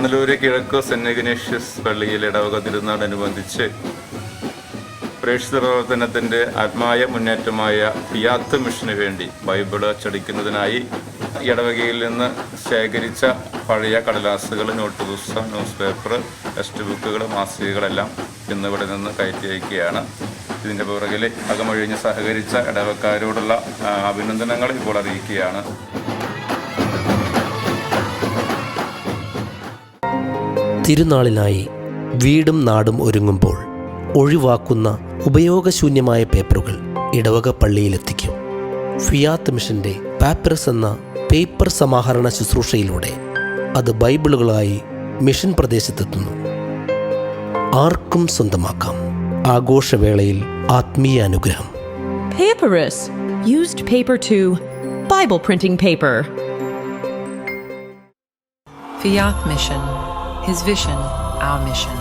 മണലൂര് കിഴക്ക് saint Ignatius പള്ളിയിൽ ഇടവക തിരുനാളനുബന്ധിച്ച് പ്രേക്ഷിത പ്രവർത്തനത്തിൻ്റെ ആത്മായ മുന്നേറ്റമായ ഫിയാത്ത് മിഷന് വേണ്ടി ബൈബിള് അച്ചടിക്കുന്നതിനായി ഇടവകയിൽ നിന്ന് ശേഖരിച്ച പഴയ കടലാസുകൾ, നോട്ട് പുസ്തകം, ന്യൂസ് പേപ്പർ, ടെക്സ്റ്റ് ബുക്കുകൾ, മാസികകളെല്ലാം ഇന്നിവിടെ നിന്ന് കയറ്റി അയക്കുകയാണ്. ഇതിൻ്റെ പുറകിൽ അകമൊഴിഞ്ഞ് സഹകരിച്ച ഇടവക്കാരോടുള്ള അഭിനന്ദനങ്ങൾ ഇപ്പോൾ അറിയിക്കുകയാണ്. തിരുനാളിനായി വീടും നാടും ഒരുങ്ങുമ്പോൾ ഒഴിവാക്കുന്ന ഉപയോഗശൂന്യമായ പേപ്പറുകൾ ഇടവക പള്ളിയിലെത്തിക്കും. ഫിയാത്ത് മിഷന്റെ പാപ്പിറസ് എന്ന പേപ്പർ സമാഹരണ ശുശ്രൂഷയിലൂടെ അത് ബൈബിളുകളായി മിഷൻ പ്രദേശത്തെത്തുന്നു. ആർക്കും സ്വന്തമാക്കാം. ആഘോഷവേളയിൽ ആത്മീയ അനുഗ്രഹം. Papyrus, used paper to Bible printing paper. Fiat Mission, His vision, our mission.